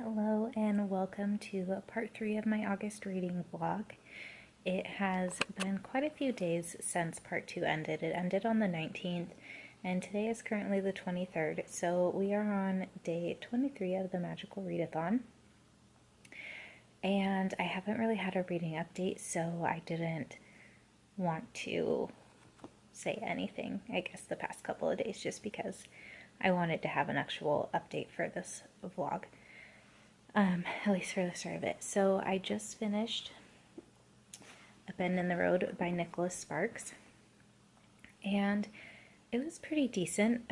Hello and welcome to part 3 of my August reading vlog. It has been quite a few days since part 2 ended. It ended on the 19th and today is currently the 23rd, so we are on day 23 of the Magical Readathon. And I haven't really had a reading update, so I didn't want to say anything, I guess, the past couple of days just because I wanted to have an actual update for this vlog. At least for the start of it. So I just finished A Bend in the Road by Nicholas Sparks, and it was pretty decent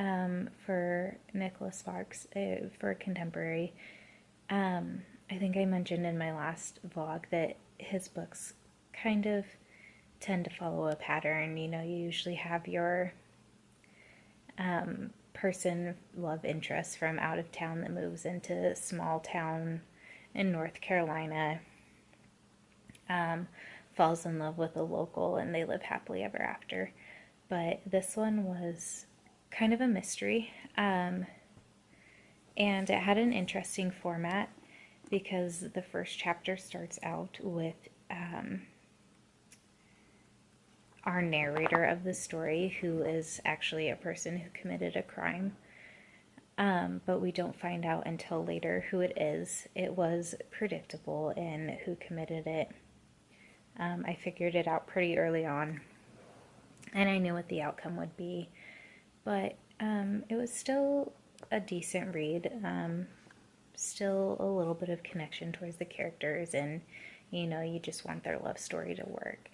for Nicholas Sparks, for a contemporary. I think I mentioned in my last vlog that his books kind of tend to follow a pattern. You know, you usually have your person love interest from out of town that moves into small town in North Carolina, falls in love with a local, and they live happily ever after. But this one was kind of a mystery, and it had an interesting format because the first chapter starts out with our narrator of the story, who is actually a person who committed a crime, but we don't find out until later who it is. It was predictable in who committed it. I figured it out pretty early on, and I knew what the outcome would be, but it was still a decent read. Still a little bit of connection towards the characters, and you know, you just want their love story to work.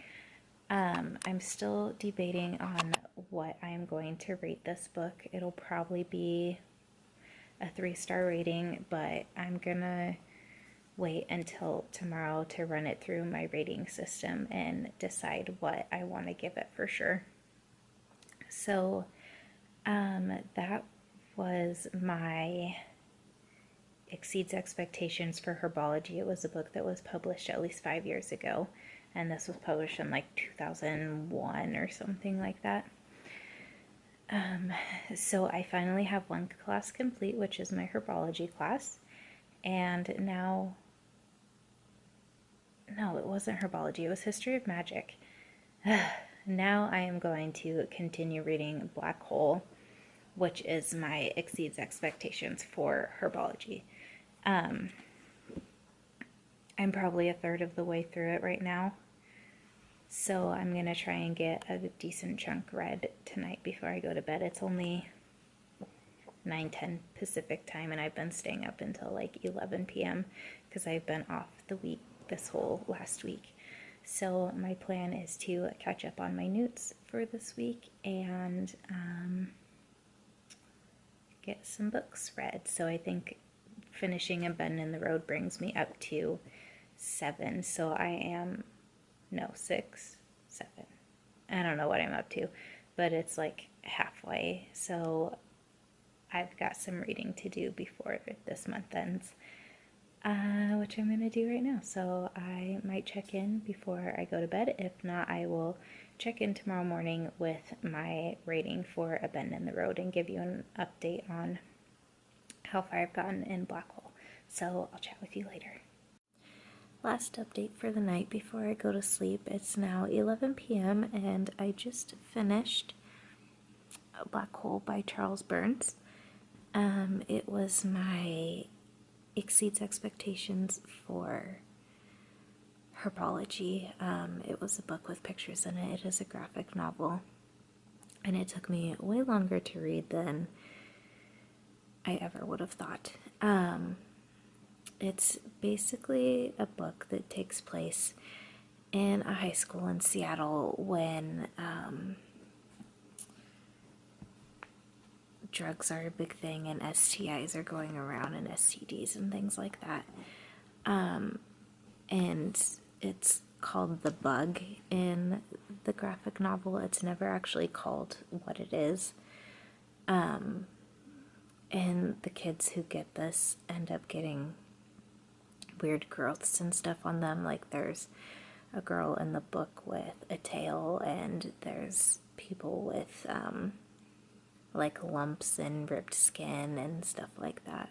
I'm still debating on what I'm going to rate this book. It'll probably be a 3-star rating, but I'm gonna wait until tomorrow to run it through my rating system and decide what I want to give it for sure. So that was my Exceeds Expectations for Herbology. It was a book that was published at least 5 years ago, and this was published in like 2001 or something like that. So I finally have one class complete, which is my herbology class, and now, no, it wasn't herbology, it was history of magic. Now I am going to continue reading Black Hole, which is my Exceeds Expectations for herbology. I'm probably a third of the way through it right now, so I'm going to try and get a decent chunk read tonight before I go to bed. It's only 9:10 Pacific time, and I've been staying up until like 11 p.m. because I've been off the week this whole last week. So my plan is to catch up on my N.E.W.T.s for this week and get some books read. So I think finishing A Bend in the Road brings me up to 7. So I am, no, 6, 7. I don't know what I'm up to, but it's like halfway. So I've got some reading to do before this month ends, which I'm going to do right now. So I might check in before I go to bed. If not, I will check in tomorrow morning with my rating for A Bend in the Road and give you an update on how far I've gotten in Black Hole. So I'll chat with you later. Last update for the night before I go to sleep. It's now 11 p.m. and I just finished Black Hole by Charles Burns. It was my Exceeds Expectations for herbology. It was a book with pictures in it. It is a graphic novel, and it took me way longer to read than I ever would have thought. It's basically a book that takes place in a high school in Seattle when drugs are a big thing and STIs are going around and STDs and things like that. And it's called The Bug in the graphic novel. It's never actually called what it is. And the kids who get this end up getting weird growths and stuff on them. Like there's a girl in the book with a tail, and there's people with like lumps and ripped skin and stuff like that.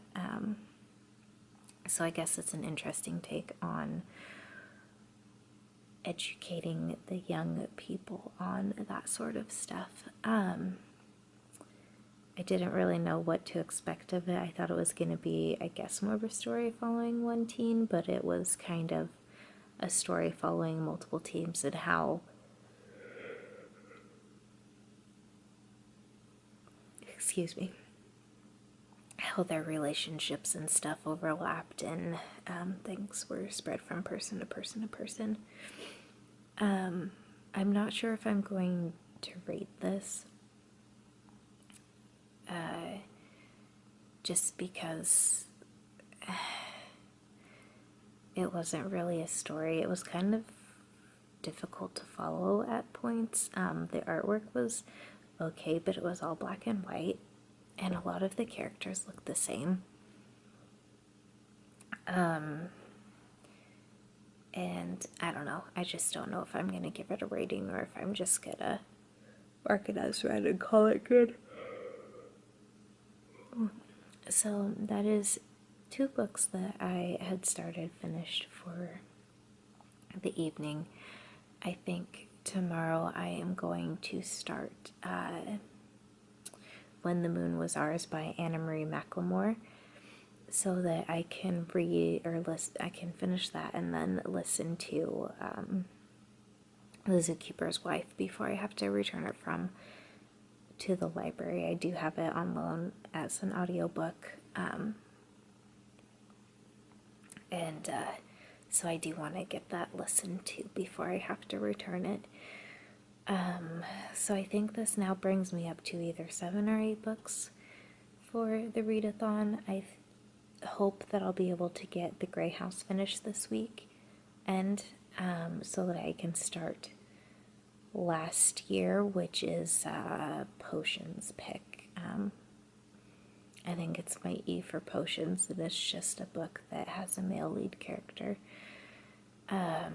So I guess it's an interesting take on educating the young people on that sort of stuff. I didn't really know what to expect of it. I thought it was going to be, I guess, more of a story following one teen, but it was kind of a story following multiple teams and how, excuse me, how their relationships and stuff overlapped, and things were spread from person to person to person. I'm not sure if I'm going to rate this, just because it wasn't really a story. It was kind of difficult to follow at points. The artwork was okay, but it was all black and white, and a lot of the characters looked the same. And I don't know. I just don't know if I'm going to give it a rating or if I'm just going to mark it as read and call it good. So that is 2 books that I had started finished for the evening. I think tomorrow I am going to start When the Moon Was Ours by Anna Marie McLemore, so that I can read or listen. I can finish that and then listen to The Zookeeper's Wife before I have to return it to the library. I do have it on loan as an audiobook, and so I do want to get that listened to before I have to return it. So I think this now brings me up to either 7 or 8 books for the readathon. I hope that I'll be able to get The Grey House finished this week, and so that I can start last year, which is Potions pick. I think it's my E for Potions, and it's just a book that has a male lead character. I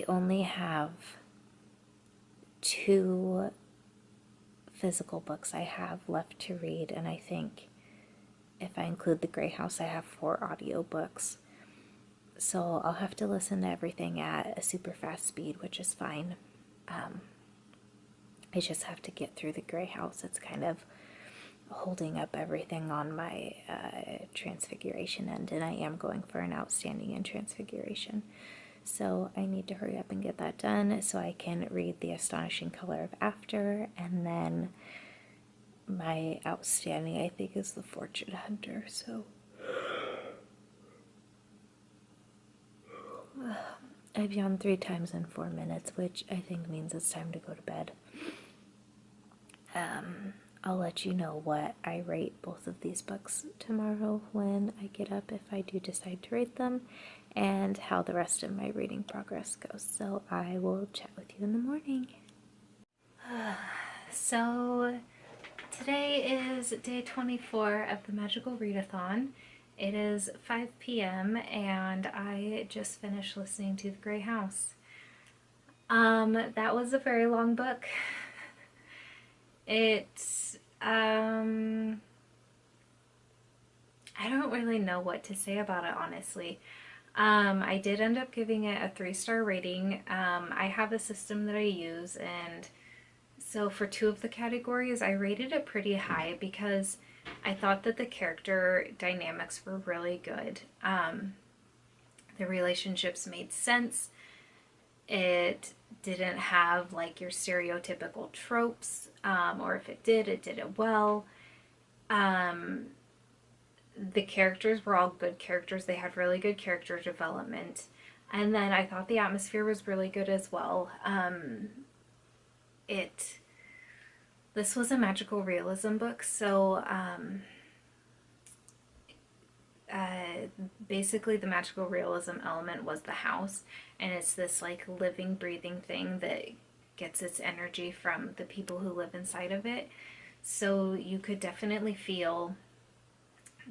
only have 2 physical books I have left to read, and I think if I include The Grey House, I have 4 audiobooks. So I'll have to listen to everything at a super fast speed, which is fine. I just have to get through The Grey House. It's kind of holding up everything on my Transfiguration end, and I am going for an outstanding in Transfiguration. So I need to hurry up and get that done so I can read The Astonishing Color of After, and then my outstanding, I think, is The Fortune Hunter. So I've yawned 3 times in 4 minutes, which I think means it's time to go to bed. I'll let you know what I rate both of these books tomorrow when I get up, if I do decide to rate them, and how the rest of my reading progress goes. So I will chat with you in the morning. So today is day 24 of the Magical Readathon. It is 5 p.m. and I just finished listening to The Grey House. That was a very long book. I don't really know what to say about it, honestly. I did end up giving it a 3-star rating. I have a system that I use, and so for 2 of the categories, I rated it pretty high because I thought that the character dynamics were really good. The relationships made sense. It didn't have like your stereotypical tropes, or if it did it well. The characters were all good characters. They had really good character development. And then I thought the atmosphere was really good as well. This was a magical realism book, so basically the magical realism element was the house, and it's this like living, breathing thing that gets its energy from the people who live inside of it. So you could definitely feel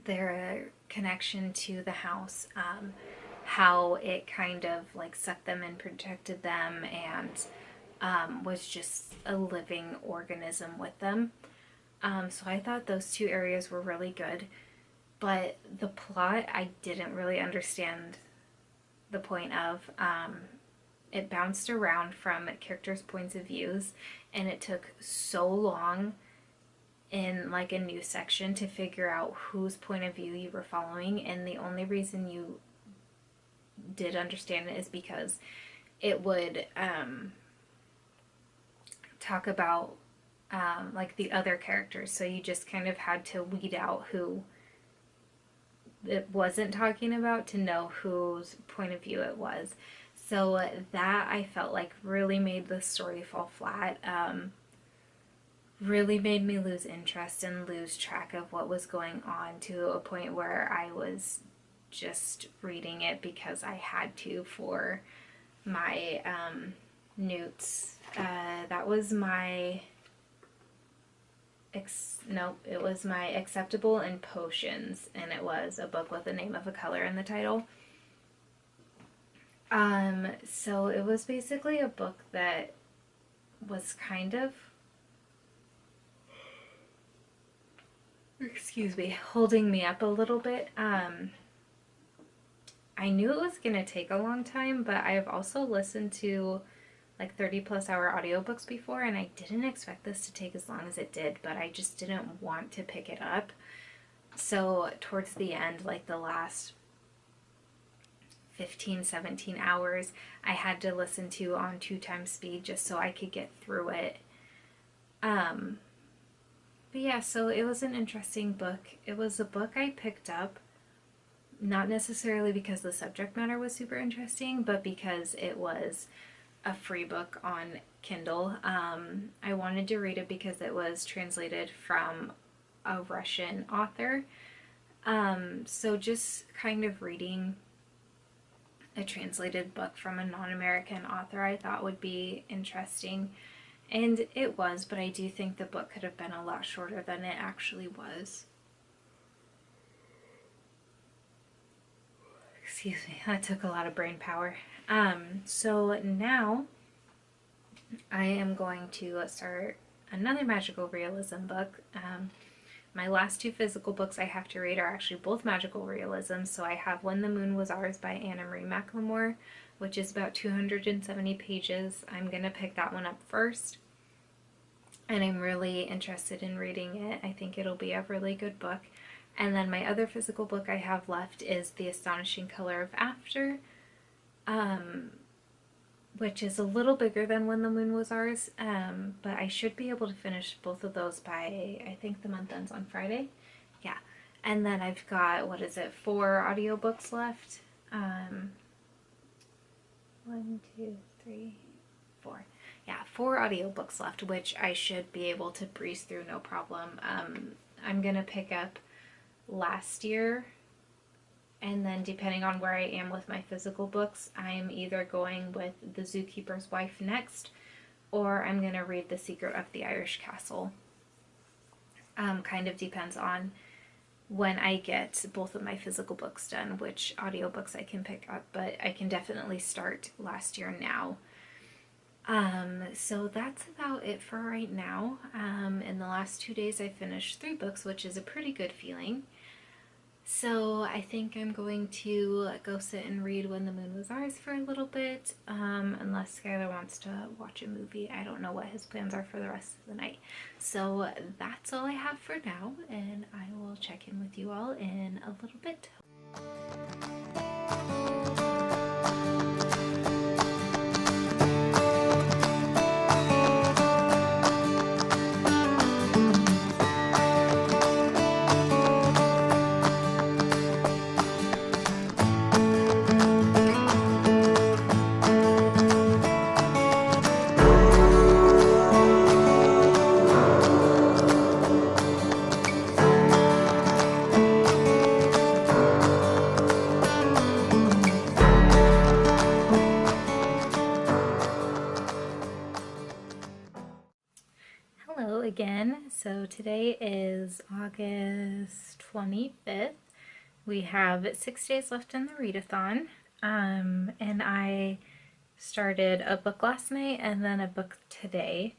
their connection to the house, how it kind of like sucked them and protected them, and was just a living organism with them. So I thought those 2 areas were really good. but the plot I didn't really understand the point of. It bounced around from characters' points of views, and it took so long in like a new section to figure out whose point of view you were following, and the only reason you did understand it is because it would talk about like the other characters, so you just kind of had to weed out who it wasn't talking about to know whose point of view it was. So that I felt like really made the story fall flat. Really made me lose interest and lose track of what was going on, to a point where I was just reading it because I had to for my N.E.W.T.s. That was my it was my Acceptable and Potions, and it was a book with the name of a color in the title. So it was basically a book that was kind of, excuse me, holding me up a little bit. I knew it was going to take a long time, but I've also listened to like 30+ hour audiobooks before, and I didn't expect this to take as long as it did, but I just didn't want to pick it up. So towards the end, like the last 15-17 hours, I had to listen to on 2x speed just so I could get through it. But yeah, so it was an interesting book. It was a book I picked up not necessarily because the subject matter was super interesting, but because it was a free book on Kindle. I wanted to read it because it was translated from a Russian author. So just kind of reading a translated book from a non-American author I thought would be interesting. And it was, but I do think the book could have been a lot shorter than it actually was. Excuse me, that took a lot of brain power. So now I am going to start another magical realism book. My last two physical books I have to read are actually both magical realism. So I have When the Moon Was Ours by Anna-Marie McLemore, which is about 270 pages. I'm going to pick that one up first, and I'm really interested in reading it. I think it'll be a really good book. And then my other physical book I have left is The Astonishing Color of After, which is a little bigger than When the Moon Was Ours, but I should be able to finish both of those by, I think the month ends on Friday. Yeah. And then I've got, 4 audiobooks left. 1, 2, 3, 4. Yeah, 4 audiobooks left, which I should be able to breeze through no problem. I'm going to pick up last year, and then depending on where I am with my physical books, I'm either going with The Zookeeper's Wife next, or I'm going to read The Secret of the Irish Castle. Kind of depends on when I get both of my physical books done, which audiobooks I can pick up, but I can definitely start last year now. So that's about it for right now. In the last 2 days I finished 3 books, which is a pretty good feeling. So I think I'm going to go sit and read When the Moon Was Ours for a little bit, unless Skylar wants to watch a movie. I don't know what his plans are for the rest of the night. So that's all I have for now, and I will check in with you all in a little bit. Hello again. So today is August 25th. We have 6 days left in the readathon, and I started a book last night and then a book today.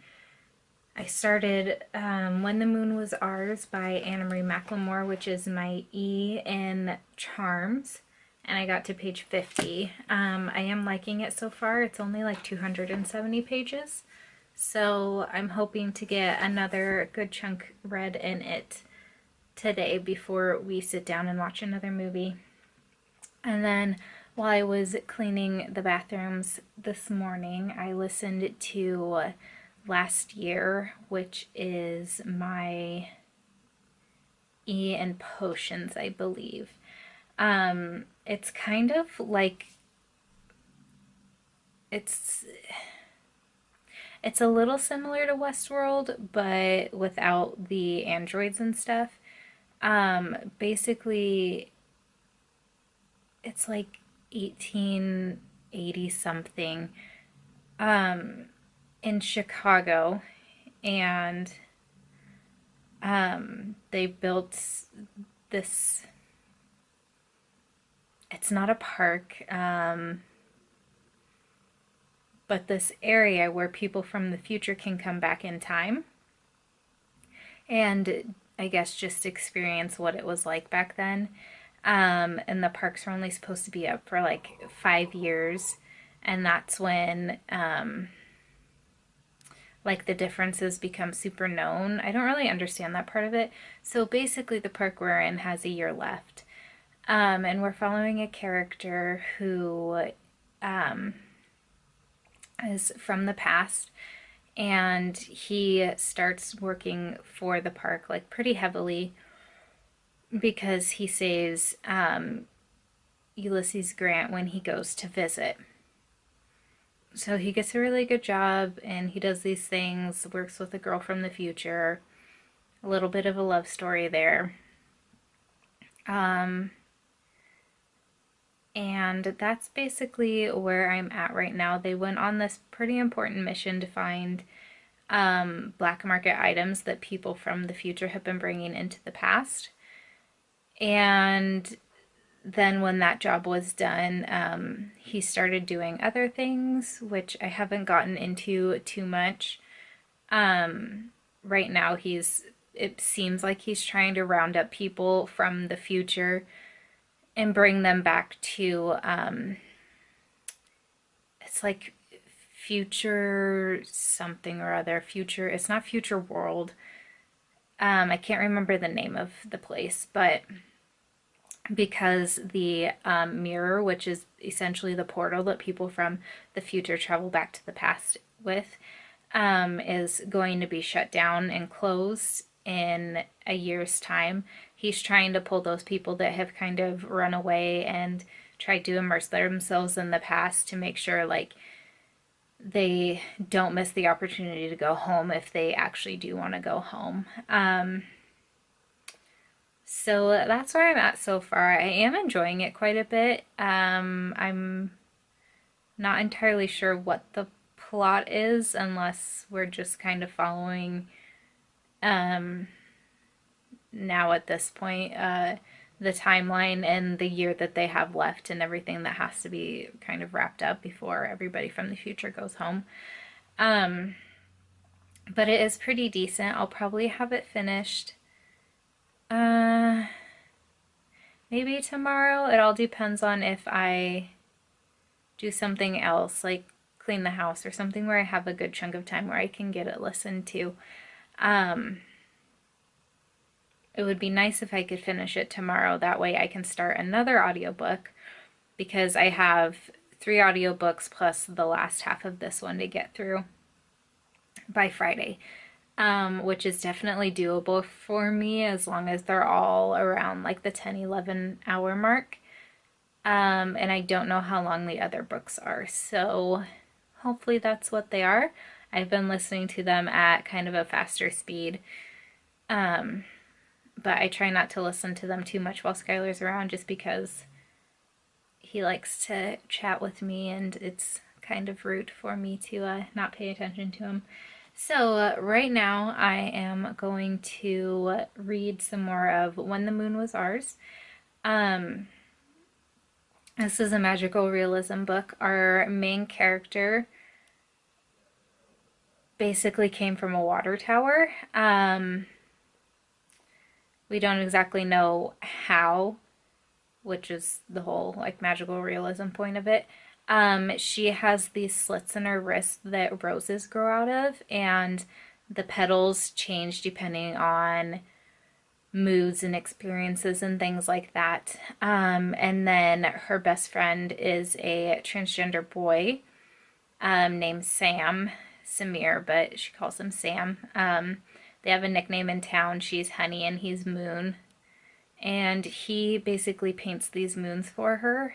I started When the Moon Was Ours by Anna Marie McLemore, which is my E in Charms, and I got to page 50. I am liking it so far. It's only like 270 pages, so I'm hoping to get another good chunk read in it today before we sit down and watch another movie. And then while I was cleaning the bathrooms this morning, I listened to Last Year, which is my E and Potions, I believe. It's kind of like it's it's a little similar to Westworld, but without the androids and stuff. Basically, it's like 1880 something in Chicago, and they built this. It's not a park, but this area where people from the future can come back in time and I guess just experience what it was like back then. And the parks are only supposed to be up for like 5 years, and that's when like the differences become super known. I don't really understand that part of it. So basically, the park we're in has a year left, and we're following a character who is from the past, and he starts working for the park like pretty heavily because he saves Ulysses Grant when he goes to visit. So he gets a really good job and he does these things, works with a girl from the future, a little bit of a love story there. And that's basically where I'm at right now. They went on this pretty important mission to find black market items that people from the future have been bringing into the past. And then when that job was done, he started doing other things, which I haven't gotten into too much. Right now, it seems like he's trying to round up people from the future and bring them back to, it's like future something or other. Future, it's not Future World. I can't remember the name of the place, but because the mirror, which is essentially the portal that people from the future travel back to the past with, is going to be shut down and closed in a year's time. He's trying to pull those people that have kind of run away and tried to immerse themselves in the past to make sure like they don't miss the opportunity to go home if they actually do want to go home. So that's where I'm at so far. I am enjoying it quite a bit. I'm not entirely sure what the plot is unless we're just kind of following now at this point the timeline and the year that they have left and everything that has to be kind of wrapped up before everybody from the future goes home. But it is pretty decent. I'll probably have it finished maybe tomorrow. It all depends on if I do something else, like clean the house or something where I have a good chunk of time where I can get it listened to. It would be nice if I could finish it tomorrow. That way I can start another audiobook because I have 3 audiobooks plus the last half of this one to get through by Friday, which is definitely doable for me as long as they're all around like the 10-11 hour mark. And I don't know how long the other books are, so hopefully that's what they are. I've been listening to them at kind of a faster speed, but I try not to listen to them too much while Skylar's around just because he likes to chat with me and it's kind of rude for me to not pay attention to him. So right now I am going to read some more of When the Moon Was Ours. This is a magical realism book. Our main character basically came from a water tower. We don't exactly know how, which is the whole like magical realism point of it. She has these slits in her wrist that roses grow out of, and the petals change depending on moods and experiences and things like that. And then her best friend is a transgender boy named Samir, but she calls him Sam. They have a nickname in town. She's Honey and he's Moon. And he basically paints these moons for her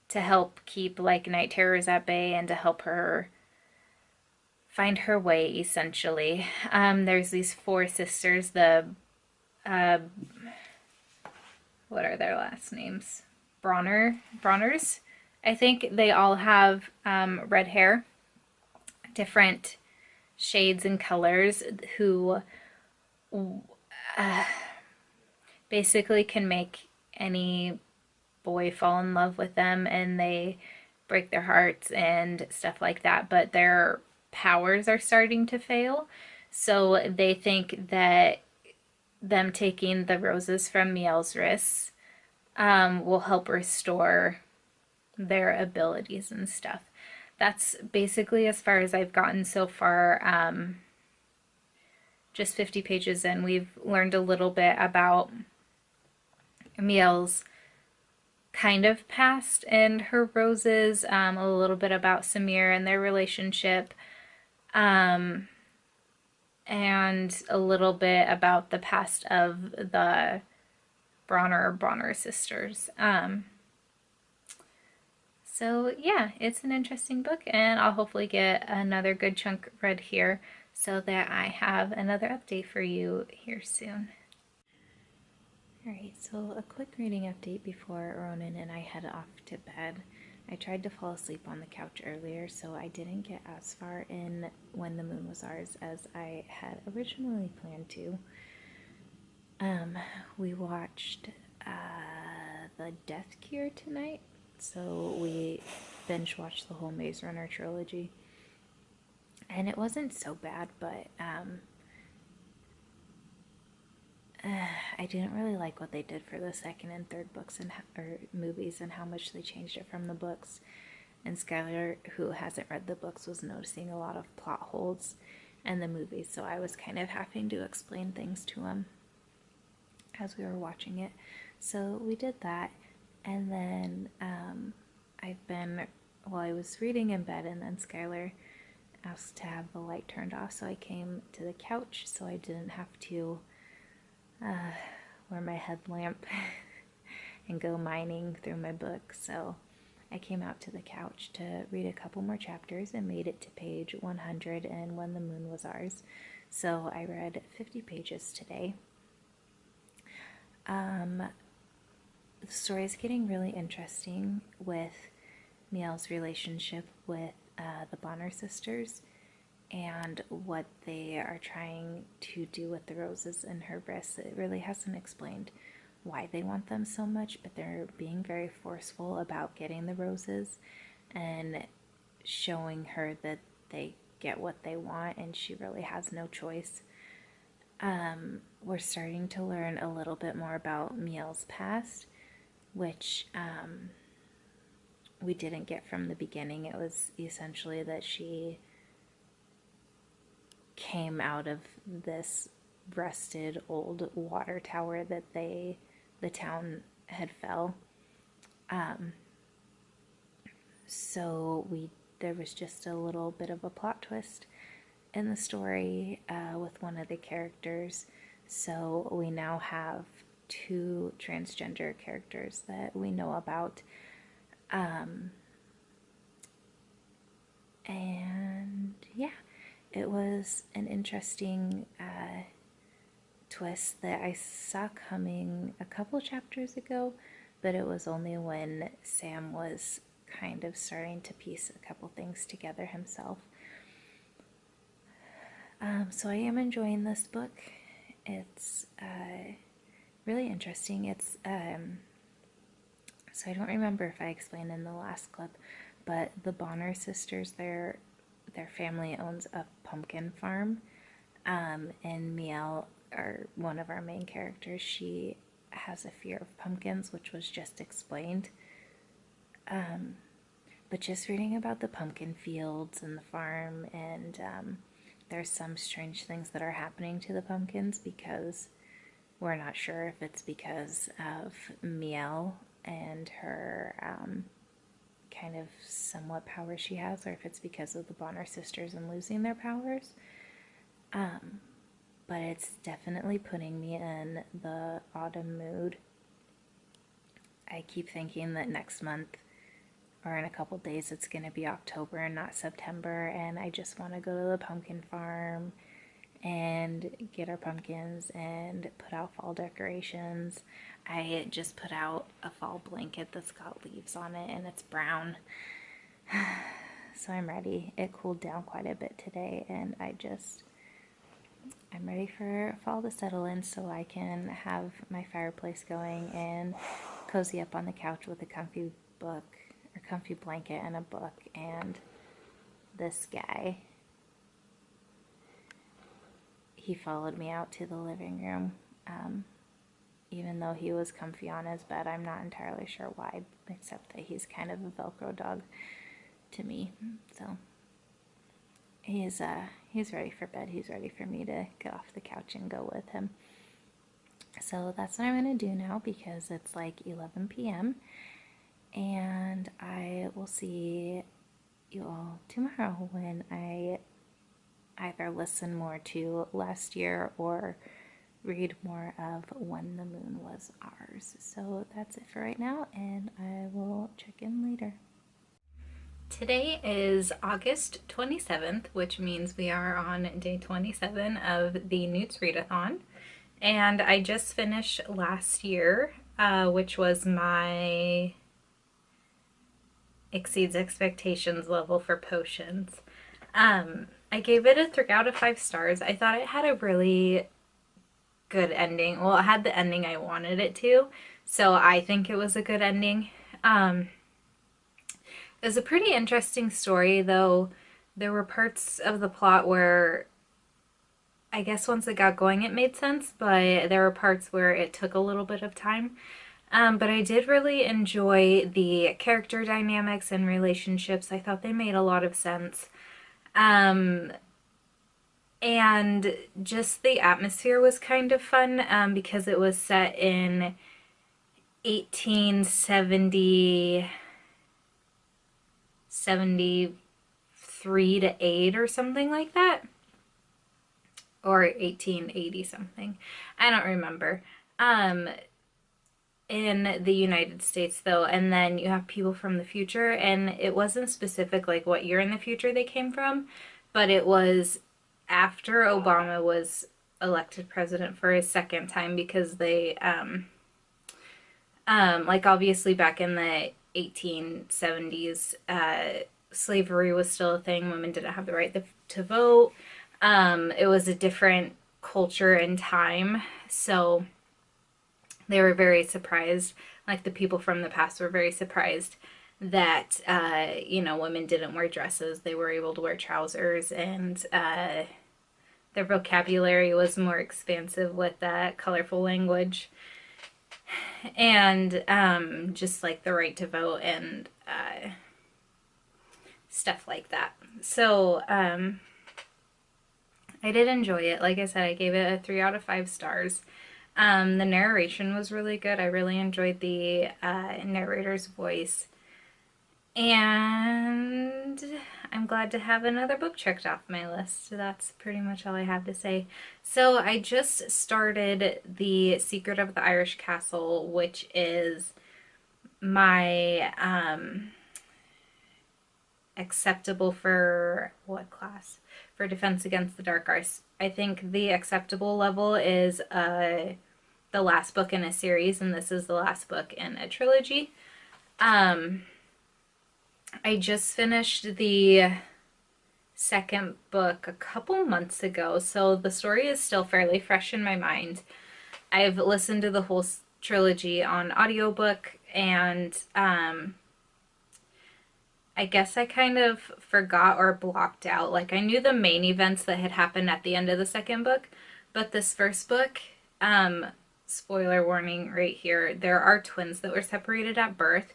to help keep like night terrors at bay and to help her find her way, essentially. There's these four sisters. Uh, what are their last names? Bronners. I think they all have red hair, different shades and colors, who basically can make any boy fall in love with them, and they break their hearts and stuff like that, but their powers are starting to fail. So they think that them taking the roses from Miel's wrists will help restore their abilities and stuff. That's basically as far as I've gotten so far. Just 50 pages in, we've learned a little bit about Miel's kind of past and her roses, a little bit about Samir and their relationship, and a little bit about the past of the Bronner sisters. So yeah, it's an interesting book, and I'll hopefully get another good chunk read here so that I have another update for you here soon. Alright, so a quick reading update before Ronan and I head off to bed. I tried to fall asleep on the couch earlier, so I didn't get as far in When the Moon Was Ours as I had originally planned to. We watched The Death Cure tonight, so we binge watched the whole Maze Runner trilogy. And it wasn't so bad, but I didn't really like what they did for the second and third books or movies and how much they changed it from the books. And Skylar, who hasn't read the books, was noticing a lot of plot holes in the movies, so I was kind of having to explain things to him as we were watching it. So we did that, and then I was reading in bed, and then Skylar asked to have the light turned off, so I came to the couch so I didn't have to wear my headlamp and go mining through my book. So I came out to the couch to read a couple more chapters and made it to page 100 and When the Moon Was Ours. So I read 50 pages today. The story is getting really interesting with Miel's relationship with the Bonner sisters and what they are trying to do with the roses in her wrists. It really hasn't explained why they want them so much, but they're being very forceful about getting the roses and showing her that they get what they want and she really has no choice. We're starting to learn a little bit more about Miel's past, which we didn't get from the beginning. It was essentially that she came out of this rusted old water tower that the town had fell. So there was just a little bit of a plot twist in the story with one of the characters. So we now have 2 transgender characters that we know about. And yeah, it was an interesting twist that I saw coming a couple chapters ago, but it was only when Sam was kind of starting to piece a couple things together himself. So I am enjoying this book. It's really interesting. It's so I don't remember if I explained in the last clip, but the Bonner sisters, their family owns a pumpkin farm. And Miel, or one of our main characters, she has a fear of pumpkins, which was just explained. But just reading about the pumpkin fields and the farm, and there's some strange things that are happening to the pumpkins because we're not sure if it's because of Miel and her kind of somewhat power she has, or if it's because of the Bonner sisters and losing their powers. But it's definitely putting me in the autumn mood. I keep thinking that next month or in a couple days it's going to be October and not September, and I just want to go to the pumpkin farm and get our pumpkins and put out fall decorations. I just put out a fall blanket that's got leaves on it and it's brown. So I'm ready. It cooled down quite a bit today, and I'm ready for fall to settle in so I can have my fireplace going and cozy up on the couch with a comfy book or comfy blanket and a book. And this guy, he followed me out to the living room, even though he was comfy on his bed. I'm not entirely sure why, except that he's kind of a Velcro dog to me. So he's ready for bed. He's ready for me to get off the couch and go with him. So that's what I'm going to do now, because it's like 11 p.m. and I will see you all tomorrow when I either listen more to last year or read more of When the Moon Was Ours. So that's it for right now, and I will check in later. Today is August 27th, which means we are on day 27 of the N.E.W.T.s Readathon. And I just finished last year, which was my Exceeds Expectations level for potions. I gave it a 3 out of 5 stars. I thought it had a really good ending. Well, it had the ending I wanted it to, so I think it was a good ending. It was a pretty interesting story, though there were parts of the plot where I guess once it got going it made sense, but there were parts where it took a little bit of time. But I did really enjoy the character dynamics and relationships. I thought they made a lot of sense. And just the atmosphere was kind of fun, because it was set in 73 to 8 or something like that, or 1880 something. I don't remember. In the United States though, and then you have people from the future, and it wasn't specific like what year in the future they came from, but it was after Obama was elected president for his second time, because they like obviously back in the 1870s, slavery was still a thing. Women didn't have the right to vote. It was a different culture and time, so they were very surprised, like the people from the past were very surprised that, women didn't wear dresses. They were able to wear trousers, and their vocabulary was more expansive with colorful language, and just like the right to vote and stuff like that. So I did enjoy it. Like I said, I gave it a 3 out of 5 stars. The narration was really good. I really enjoyed the narrator's voice. And I'm glad to have another book checked off my list. So that's pretty much all I have to say. So I just started The Secret of the Irish Castle, which is my acceptable for what class? For Defense Against the Dark Arts. I think the acceptable level is the last book in a series, and this is the last book in a trilogy. I just finished the second book a couple months ago, so the story is still fairly fresh in my mind. I've listened to the whole trilogy on audiobook, and I guess I kind of forgot or blocked out. Like, I knew the main events that had happened at the end of the second book, but this first book, spoiler warning right here, there are twins that were separated at birth,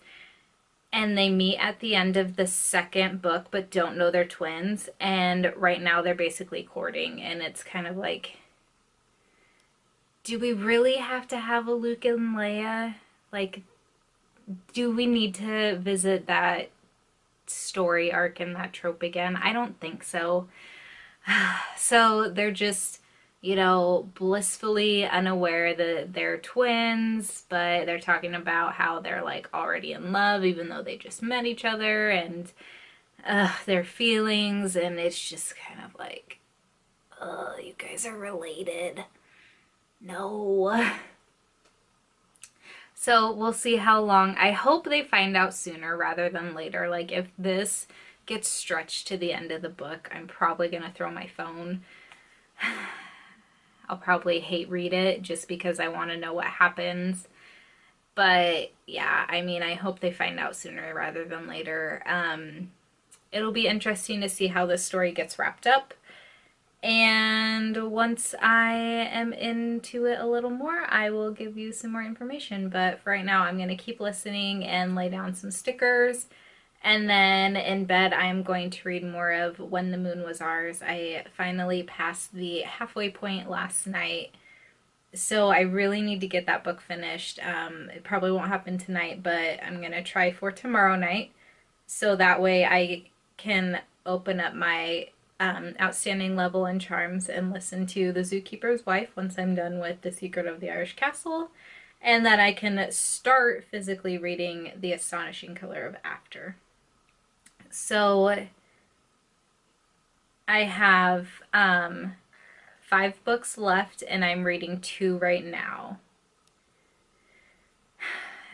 and they meet at the end of the second book but don't know they're twins, and right now they're basically courting, and it's kind of like, do we really have to have a Luke and Leia? Like, do we need to visit that story arc and that trope again? I don't think so. So they're just, you know, blissfully unaware that they're twins, but they're talking about how they're like already in love even though they just met each other, and their feelings, and it's just kind of like, you guys are related. No. So we'll see how long. I hope they find out sooner rather than later. Like, if this gets stretched to the end of the book, I'm probably gonna throw my phone. I'll probably hate read it just because I want to know what happens. But yeah, I mean, I hope they find out sooner rather than later. It'll be interesting to see how this story gets wrapped up. And once I am into it a little more, I will give you some more information. But for right now, I'm going to keep listening and lay down some stickers. And then in bed, I'm going to read more of When the Moon Was Ours. I finally passed the halfway point last night, so I really need to get that book finished. It probably won't happen tonight, but I'm going to try for tomorrow night, so that way I can open up my outstanding level in charms and listen to The Zookeeper's Wife once I'm done with The Secret of the Irish Castle, and that I can start physically reading The Astonishing Killer of After. So I have 5 books left, and I'm reading 2 right now.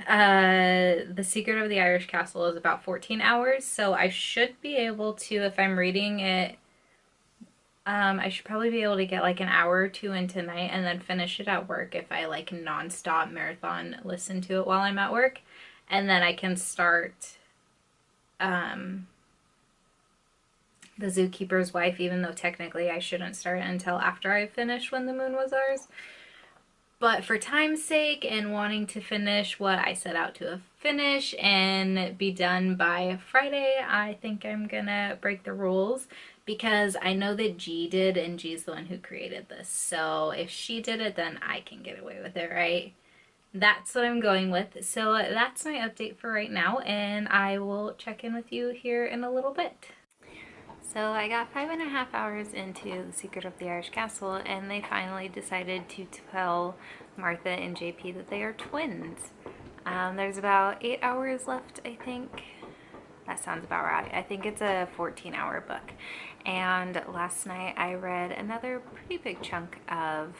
The Secret of the Irish Castle is about 14 hours, so I should be able to, if I'm reading it, I should probably be able to get like an hour or 2 in tonight and then finish it at work if I like non-stop marathon listen to it while I'm at work. And then I can start The Zookeeper's Wife, even though technically I shouldn't start until after I finish When the Moon Was Ours. But for time's sake and wanting to finish what I set out to finish and be done by Friday, I think I'm gonna break the rules, because I know that G did, and G's the one who created this. So if she did it, then I can get away with it, right? That's what I'm going with. So that's my update for right now, and I will check in with you here in a little bit. So I got 5.5 hours into The Secret of the Irish Castle, and they finally decided to tell Martha and JP that they are twins. There's about 8 hours left, I think. That sounds about right. I think it's a 14-hour book. And last night I read another pretty big chunk of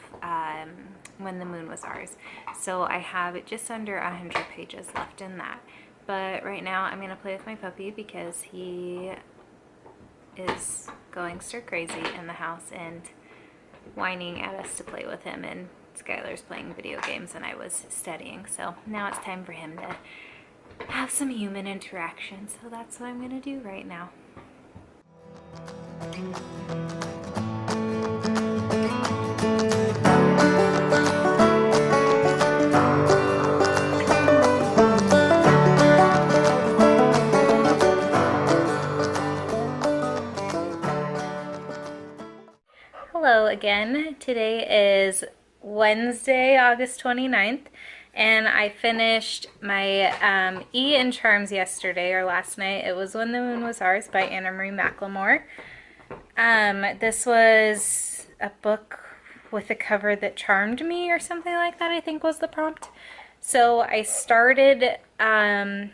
When the Moon Was Ours. So I have just under 100 pages left in that. But right now I'm going to play with my puppy because he is going stir crazy in the house and whining at us to play with him, and Skylar's playing video games and I was studying, so now it's time for him to have some human interaction, so that's what I'm gonna do right now. Hello again. Today is Wednesday, August 29th, and I finished my E in Charms yesterday, or last night. It was When the Moon Was Ours by Anna Marie McLemore. This was a book with a cover that charmed me, or something like that, I think was the prompt. So I started The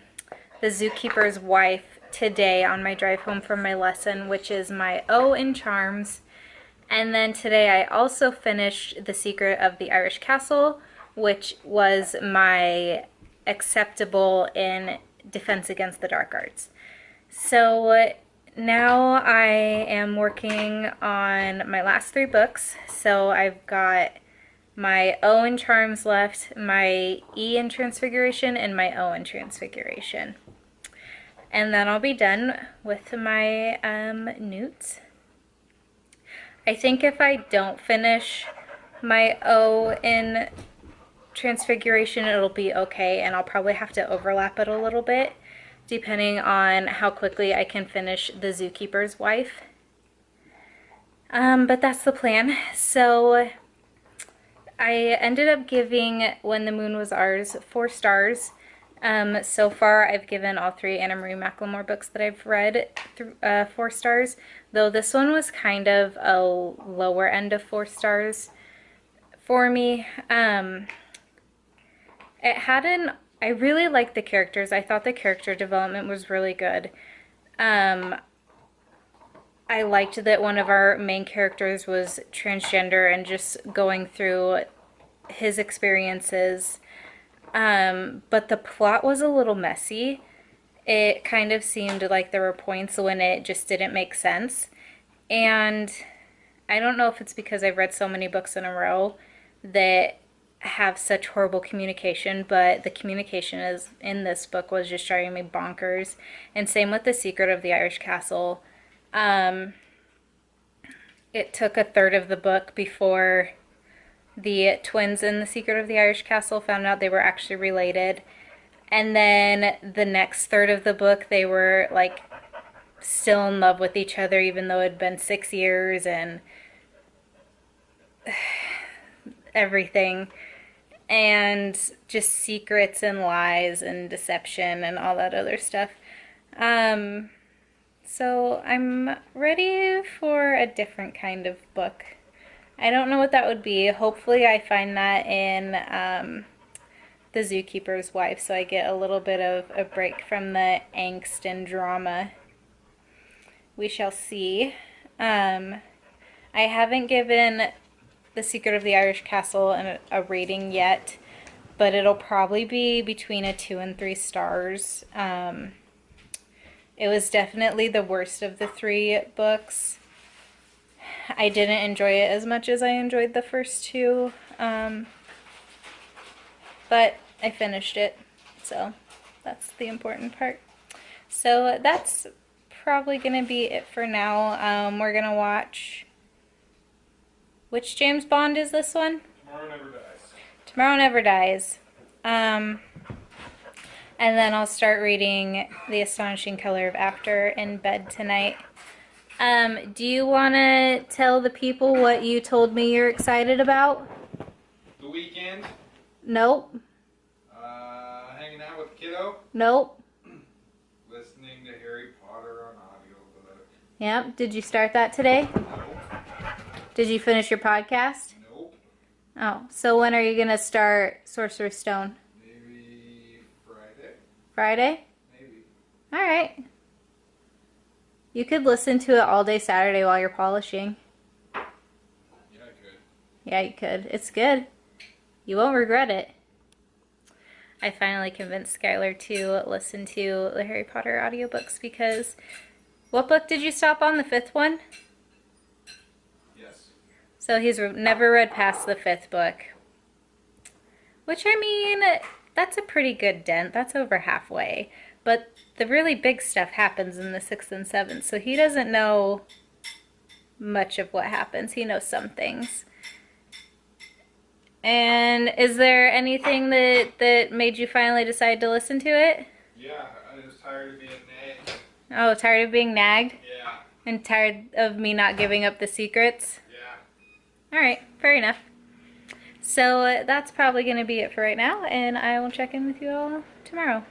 Zookeeper's Wife today on my drive home from my lesson, which is my O in Charms. And then today I also finished The Secret of the Irish Castle, which was my acceptable in Defense Against the Dark Arts. So now I am working on my last 3 books. So I've got my O in Charms left, my E in Transfiguration, and my O in Transfiguration. and then I'll be done with my N.E.W.T.s. I think if I don't finish my O in Transfiguration, it'll be okay, and I'll probably have to overlap it a little bit depending on how quickly I can finish the Zookeeper's Wife. But that's the plan. So I ended up giving When the Moon Was Ours 4 stars. So far I've given all 3 Anna Marie McLemore books that I've read 4 stars, though this one was kind of a lower end of 4 stars for me. I really liked the characters. I thought the character development was really good. I liked that one of our main characters was transgender and just going through his experiences. But the plot was a little messy. It kind of seemed like there were points when it just didn't make sense. And I don't know if it's because I've read so many books in a row that have such horrible communication, but the communication in this book was just driving me bonkers. And same with The Secret of the Irish Castle. It took a third of the book before the twins in The Secret of the Irish Castle found out they were actually related. And then the next third of the book, they were like still in love with each other, even though it had been 6 years and everything. And just secrets and lies and deception and all that other stuff. So I'm ready for a different kind of book. I don't know what that would be. Hopefully I find that in The Zookeeper's Wife, so I get a little bit of a break from the angst and drama. We shall see. I haven't given The Secret of the Irish Castle a rating yet, but it'll probably be between a 2 and 3 stars. It was definitely the worst of the 3 books. I didn't enjoy it as much as I enjoyed the first 2, but I finished it, so that's the important part. So that's probably going to be it for now. We're going to watch... Which James Bond is this one? Tomorrow Never Dies. Tomorrow Never Dies. And then I'll start reading The Astonishing Color of After in bed tonight. Do you want to tell the people what you told me you're excited about? The weekend. Nope. Hanging out with kiddo. Nope. Listening to Harry Potter on audiobook. Yep. Did you start that today? Nope. Did you finish your podcast? Nope. Oh, so when are you going to start Sorcerer's Stone? Maybe Friday. Friday? Maybe. All right. You could listen to it all day Saturday while you're polishing. Yeah, I could. Yeah, you could. It's good. You won't regret it. I finally convinced Skylar to listen to the Harry Potter audiobooks because... What book did you stop on? The 5th one? Yes. So he's never read past the 5th book. Which, I mean, that's a pretty good dent. That's over halfway. But the really big stuff happens in the 6th and 7th, so he doesn't know much of what happens. He knows some things. And is there anything that made you finally decide to listen to it? Yeah, I was tired of being nagged. Oh, tired of being nagged? Yeah. And tired of me not giving up the secrets? Yeah. Alright, fair enough. So that's probably going to be it for right now, and I will check in with you all tomorrow.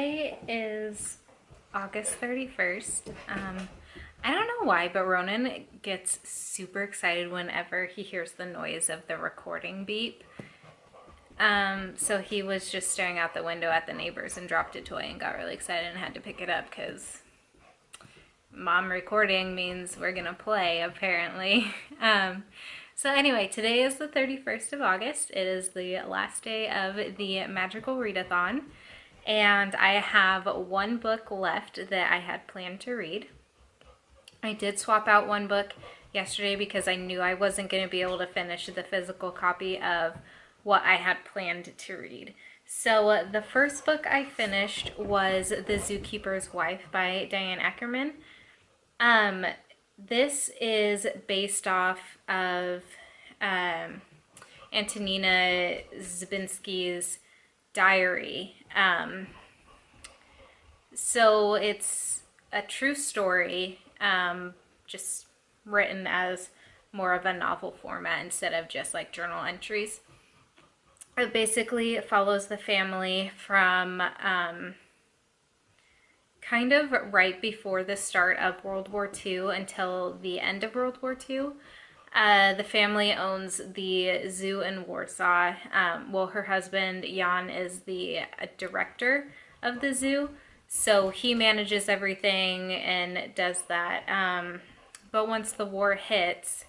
Today is August 31st. I don't know why, but Ronan gets super excited whenever he hears the noise of the recording beep. So he was just staring out the window at the neighbors and dropped a toy and got really excited and had to pick it up because mom recording means we're gonna play, apparently. So anyway, today is the 31st of August. It is the last day of the Magical Readathon, and I have one book left that I had planned to read. I did swap out one book yesterday because I knew I wasn't going to be able to finish the physical copy of what I had planned to read. So the first book I finished was The Zookeeper's Wife by Diane Ackerman. This is based off of Antonina Zabinski's diary. So it's a true story, just written as more of a novel format instead of just like journal entries. It basically follows the family from kind of right before the start of World War II until the end of World War II. The family owns the zoo in Warsaw. Well, her husband, Jan, is the director of the zoo. So he manages everything and does that. But once the war hits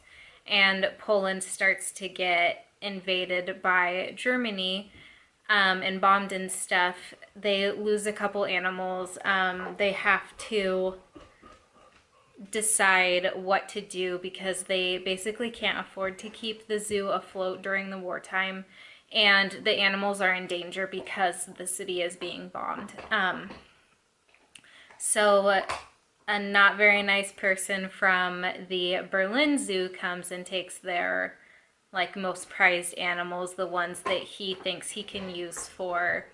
and Poland starts to get invaded by Germany and bombed and stuff, they lose a couple animals. They have to decide what to do because they basically can't afford to keep the zoo afloat during the wartime, and the animals are in danger because the city is being bombed. So a not very nice person from the Berlin Zoo comes and takes their like most prized animals, the ones that he thinks he can use for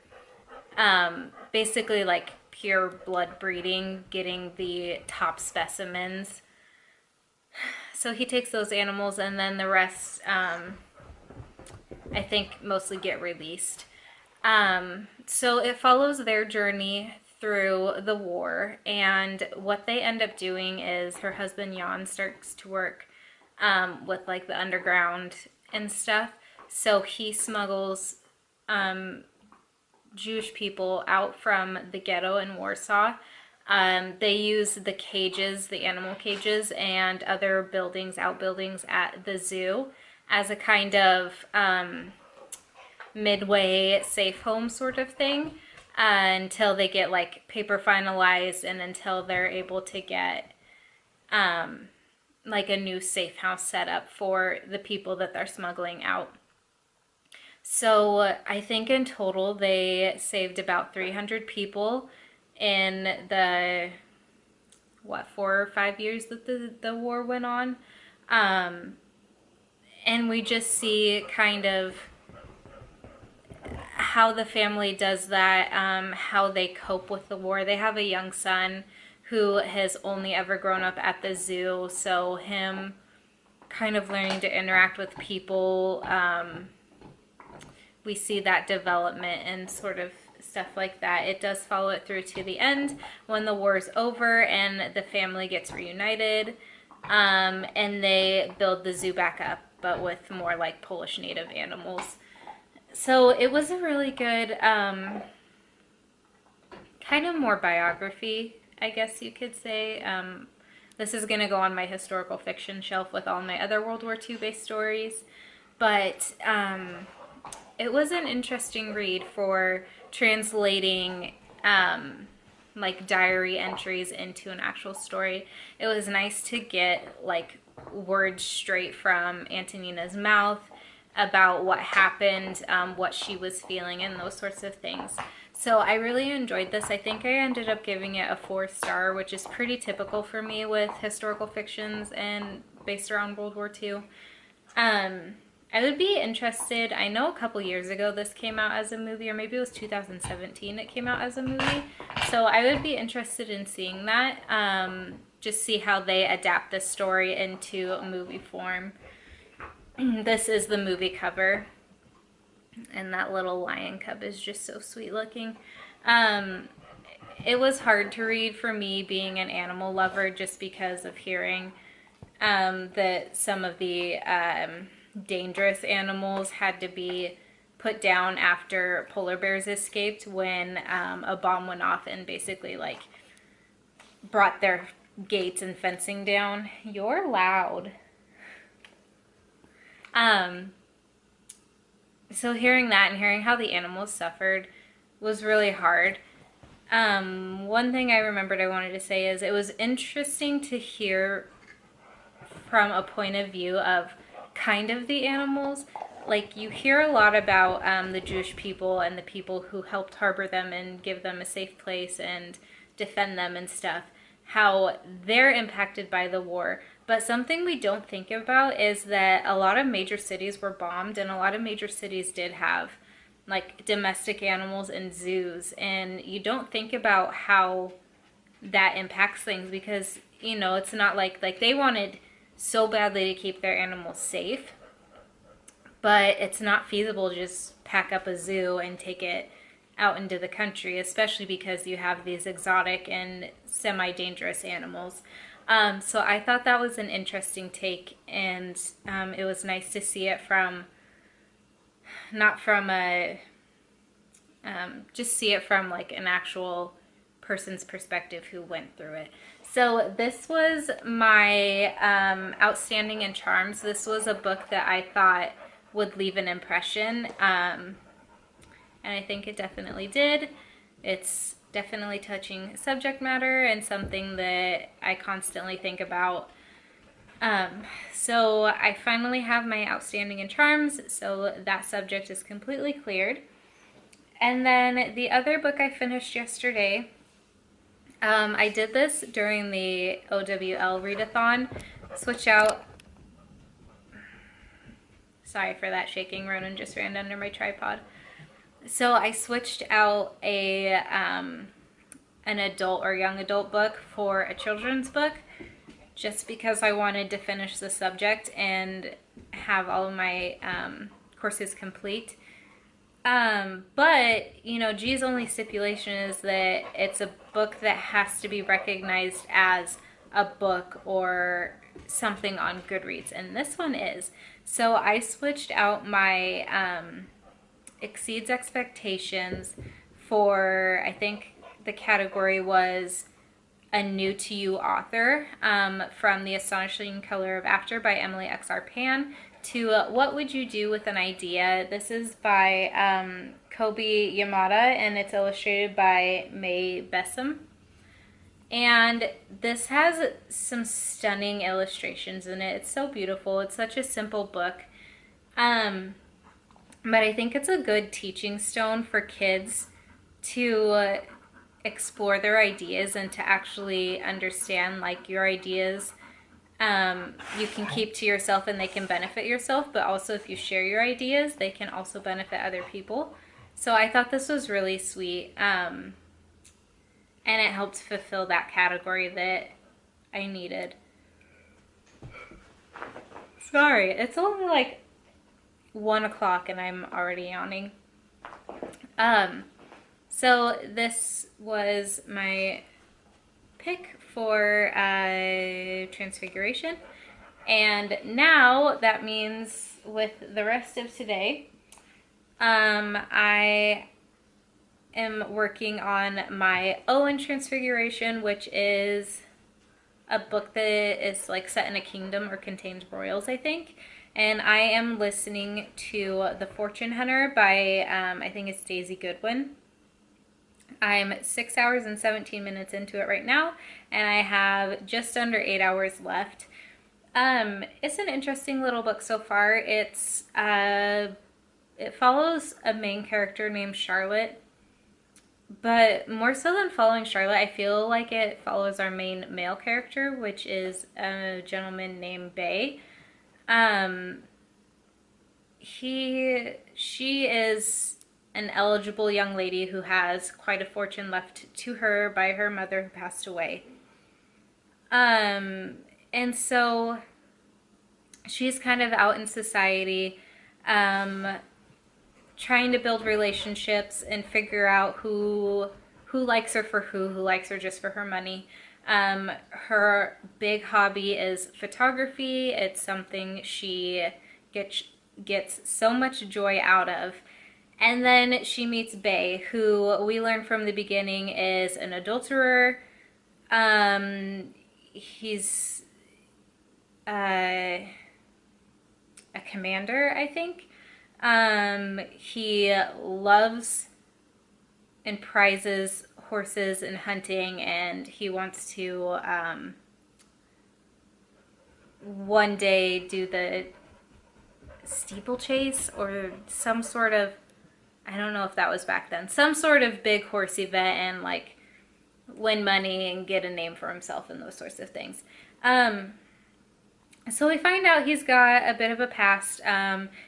basically like pure blood breeding, getting the top specimens. So he takes those animals, and then the rest I think mostly get released. So it follows their journey through the war, and what they end up doing is her husband Jan starts to work with like the underground and stuff. So he smuggles Jewish people out from the ghetto in Warsaw. They use the cages, the animal cages, and other buildings, outbuildings at the zoo as a kind of midway safe home sort of thing until they get like paper finalized and until they're able to get like a new safe house set up for the people that they're smuggling out. So I think in total they saved about 300 people in the 4 or 5 years that the war went on. And we just see kind of how the family does that, how they cope with the war. They have a young son who has only ever grown up at the zoo, so him kind of learning to interact with people, we see that development and sort of stuff like that. It does follow it through to the end when the war's over and the family gets reunited, and they build the zoo back up, but with more like Polish native animals. So it was a really good kind of more biography, I guess you could say. This is going to go on my historical fiction shelf with all my other World War II based stories, but it was an interesting read for translating like diary entries into an actual story. It was nice to get like words straight from Antonina's mouth about what happened, what she was feeling, and those sorts of things. So I really enjoyed this. I think I ended up giving it a 4-star, which is pretty typical for me with historical fictions and based around World War II. I would be interested, I know a couple years ago this came out as a movie, or maybe it was 2017 it came out as a movie. So I would be interested in seeing that, just see how they adapt this story into movie form. This is the movie cover, and that little lion cub is just so sweet looking. it was hard to read for me being an animal lover just because of hearing that some of the dangerous animals had to be put down after polar bears escaped when a bomb went off and basically like brought their gates and fencing down. You're loud. So hearing that and hearing how the animals suffered was really hard. One thing I remembered I wanted to say is it was interesting to hear from a point of view of kind of the animals. Like you hear a lot about the Jewish people and the people who helped harbor them and give them a safe place and defend them and stuff, how they're impacted by the war. But something we don't think about is that a lot of major cities were bombed, and a lot of major cities did have like domestic animals in zoos, and you don't think about how that impacts things because it's not like they wanted so badly to keep their animals safe, but it's not feasible to just pack up a zoo and take it out into the country, especially because you have these exotic and semi-dangerous animals. So I thought that was an interesting take, and it was nice to see it from, not from a, just see it from like an actual person's perspective who went through it. So this was my Outstanding and Charms. This was a book that I thought would leave an impression, and I think it definitely did. It's definitely touching subject matter and something that I constantly think about. So I finally have my Outstanding and Charms, so that subject is completely cleared. And then the other book I finished yesterday, I did this during the OWL Readathon. Switch out. Sorry for that shaking. Ronan just ran under my tripod. So I switched out an adult or young adult book for a children's book just because I wanted to finish the subject and have all of my courses complete. But, G's only stipulation is that it's a book that has to be recognized as a book or something on Goodreads, and this one is. So I switched out my Exceeds Expectations for, I think the category was a new to you author, from The Astonishing Color of After by Emily X.R. Pan, to What Would You Do with an Idea. This is by Kobe Yamada, and it's illustrated by May Bessem. And this has some stunning illustrations in it. It's so beautiful. It's such a simple book. But I think it's a good teaching stone for kids to explore their ideas and to actually understand like your ideas you can keep to yourself and they can benefit yourself, but also if you share your ideas they can also benefit other people. So I thought this was really sweet, and it helped fulfill that category that I needed. Sorry, it's only like 1 o'clock and I'm already yawning. So this was my pick for Transfiguration. And now that means with the rest of today, I am working on my Owen Transfiguration, which is a book that is like set in a kingdom or contains royals, I think. And I am listening to The Fortune Hunter by, I think it's Daisy Goodwin. I'm 6 hours and 17 minutes into it right now, and I have just under 8 hours left. It's an interesting little book so far. It follows a main character named Charlotte, but more so than following Charlotte, I feel like it follows our main male character, which is a gentleman named Bay. She is an eligible young lady who has quite a fortune left to her by her mother who passed away. And so she's kind of out in society, trying to build relationships and figure out who who likes her for who likes her just for her money. Her big hobby is photography. It's something she gets so much joy out of. And then she meets Bay, who we learn from the beginning is an adulterer. He's a commander, I think. He loves and prizes horses and hunting, and he wants to one day do the steeplechase or some sort of, I don't know if that was back then, some sort of big horse event and like win money and get a name for himself and those sorts of things. So we find out he's got a bit of a past.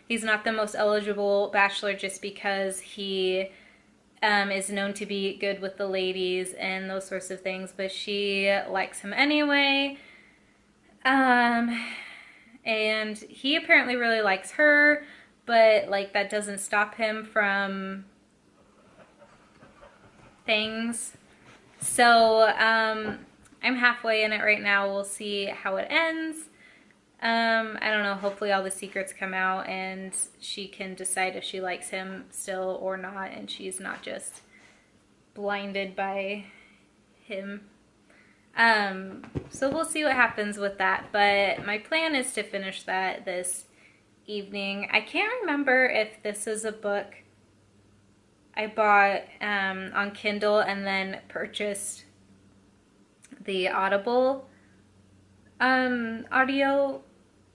He's not the most eligible bachelor just because he is known to be good with the ladies and those sorts of things, but she likes him anyway. And he apparently really likes her, but like that doesn't stop him from things. So I'm halfway in it right now. We'll see how it ends. I don't know, hopefully all the secrets come out and she can decide if she likes him still or not, and she's not just blinded by him. So we'll see what happens with that, but my plan is to finish that this evening. I can't remember if this is a book I bought on Kindle and then purchased the Audible audio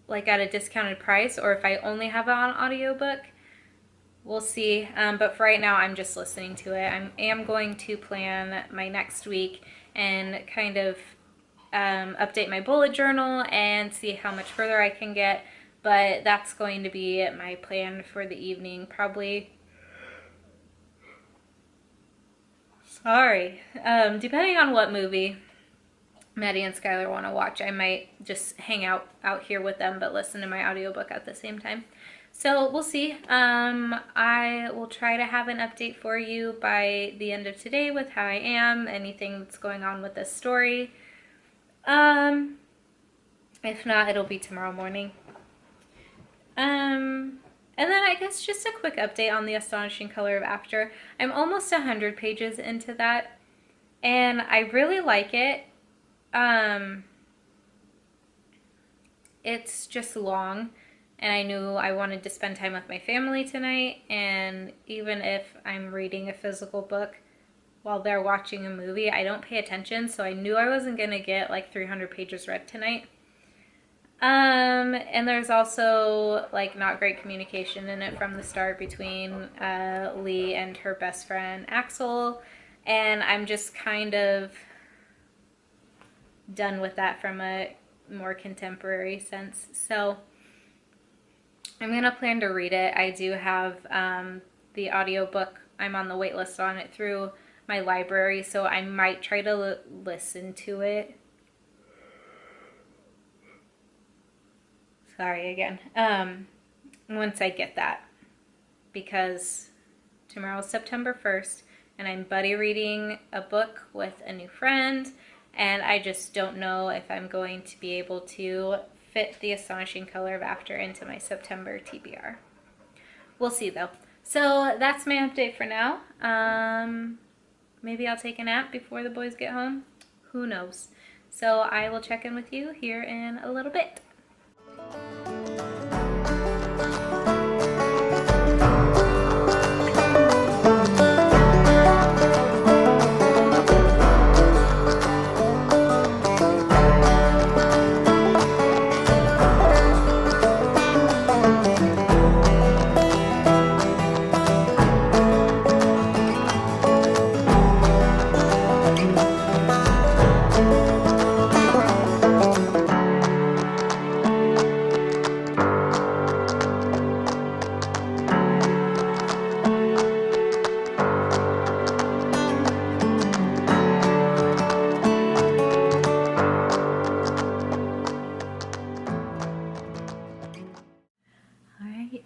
like at a discounted price, or if I only have it on audiobook. We'll see. But for right now, I'm just listening to it. I am going to plan my next week and kind of update my bullet journal and see how much further I can get. But that's going to be my plan for the evening, probably. Sorry. Depending on what movie Maddie and Skylar want to watch, I might just hang out here with them but listen to my audiobook at the same time. So we'll see. I will try to have an update for you by the end of today with how I am, anything that's going on with this story. If not, it'll be tomorrow morning. And then I guess just a quick update on The Astonishing Color of After. I'm almost 100 pages into that, and I really like it. It's just long, and I knew I wanted to spend time with my family tonight, and even if I'm reading a physical book while they're watching a movie, I don't pay attention, so I knew I wasn't going to get like 300 pages read tonight. And there's also like not great communication in it from the start between Lee and her best friend Axel, and I'm just kind of done with that from a more contemporary sense. So I'm gonna plan to read it. I do have the audiobook. I'm on the wait list on it through my library, so I might try to listen to it. Sorry again. Once I get that, because tomorrow's September 1st and I'm buddy reading a book with a new friend, and I just don't know if I'm going to be able to fit The Astonishing Color of After into my September TBR. We'll see though. So that's my update for now. Maybe I'll take a nap before the boys get home. Who knows? So I will check in with you here in a little bit.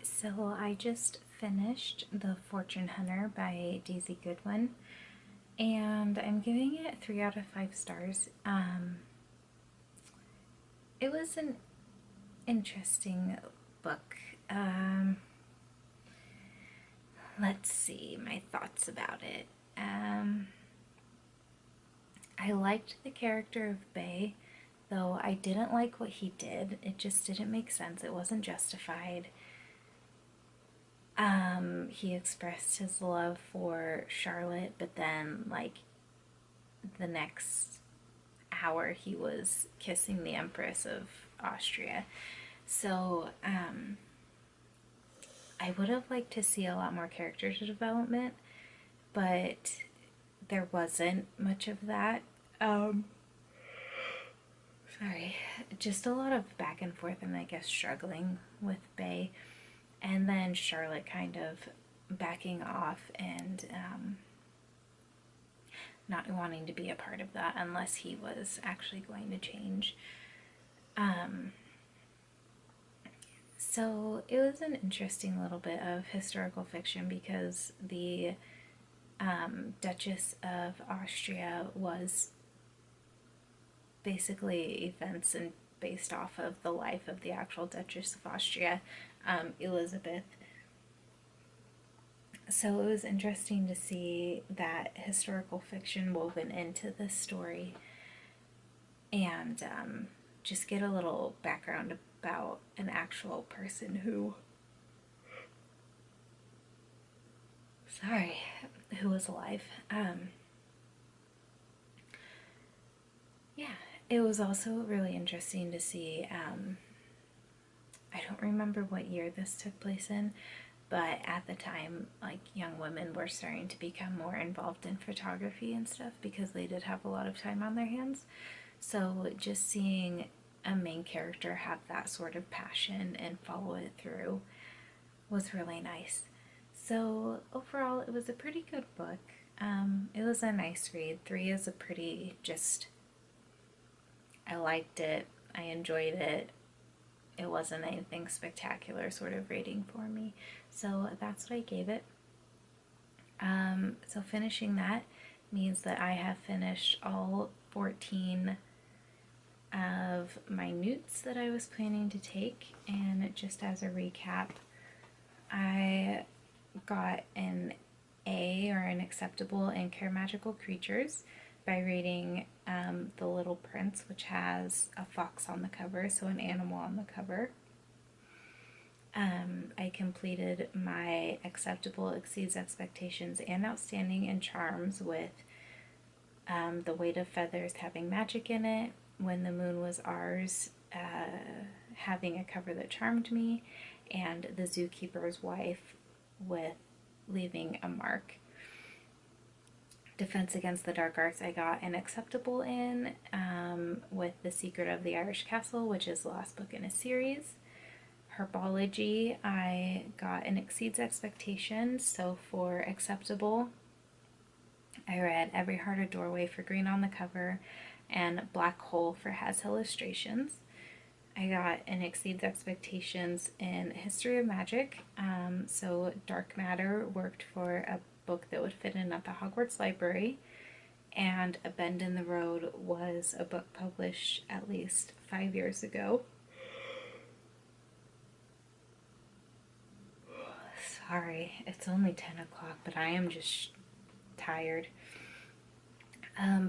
So I just finished The Fortune Hunter by Daisy Goodwin. and I'm giving it 3 out of 5 stars. It was an interesting book. Let's see my thoughts about it. I liked the character of Bay, though I didn't like what he did. It just didn't make sense. It wasn't justified. He expressed his love for Charlotte, but then, like, the next hour he was kissing the Empress of Austria. So, I would have liked to see a lot more character development, but there wasn't much of that. Sorry, just a lot of back and forth, and I guess struggling with Bay, and then Charlotte kind of backing off and not wanting to be a part of that unless he was actually going to change. So it was an interesting little bit of historical fiction because the Duchess of Austria was basically events and based off of the life of the actual Duchess of Austria, Elizabeth. So it was interesting to see that historical fiction woven into this story and just get a little background about an actual person who was alive. Yeah, it was also really interesting to see. I don't remember what year this took place in, but at the time, like, young women were starting to become more involved in photography and stuff because they did have a lot of time on their hands. So just seeing a main character have that sort of passion and follow it through was really nice. So overall, it was a pretty good book. It was a nice read. 3 is a pretty just. I liked it. I enjoyed it. It wasn't anything spectacular sort of rating for me. So that's what I gave it. So finishing that means that I have finished all 14 of my N.E.W.T.s that I was planning to take. And just as a recap, I got an A, or an acceptable, in Care Magical Creatures by reading The Little Prince, which has a fox on the cover, so an animal on the cover. I completed my acceptable, exceeds expectations, and outstanding in charms with The Weight of Feathers having magic in it, When the Moon Was Ours having a cover that charmed me, and The Zookeeper's Wife with leaving a mark. Defense Against the Dark Arts I got an acceptable in with The Secret of the Irish Castle, which is the last book in a series. Herbology I got an exceeds expectations, so for acceptable I read Every Heart a Doorway for green on the cover and Black Hole for has illustrations. I got an exceeds expectations in History of Magic, so Dark Matter worked for a book that would fit in at the Hogwarts Library, and A Bend in the Road was a book published at least 5 years ago. Sorry, it's only 10 o'clock, but I am just tired.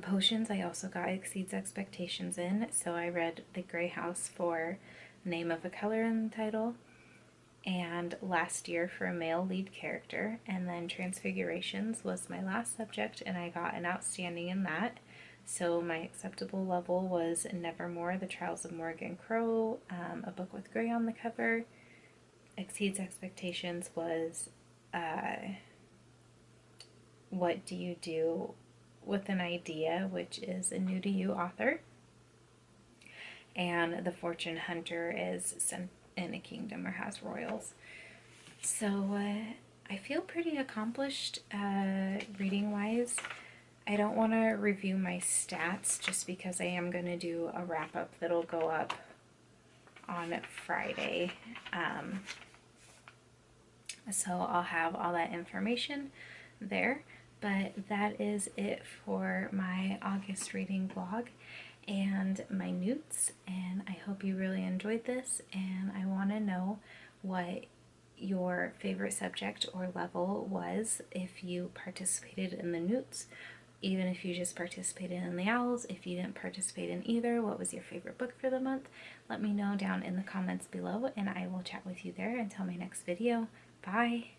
Potions I also got exceeds expectations in, so I read The Grey House for Name of a Color in the title, and Last Year for a male lead character, and then Transfigurations was my last subject, and I got an outstanding in that. So my acceptable level was Nevermore, The Trials of Morgan Crow, a book with gray on the cover. Exceeds expectations was What Do You Do with an Idea, which is a new to you author. And The Fortune Hunter is Sent in a Kingdom or has royals. So I feel pretty accomplished reading wise. I don't want to review my stats just because I am going to do a wrap up that'll go up on Friday. So I'll have all that information there. But that is it for my August reading vlog and my N.E.W.T.s, and I hope you really enjoyed this, and I want to know what your favorite subject or level was if you participated in the N.E.W.T.s, even if you just participated in the Owls. If you didn't participate in either, what was your favorite book for the month? Let me know down in the comments below, and I will chat with you there until my next video. Bye!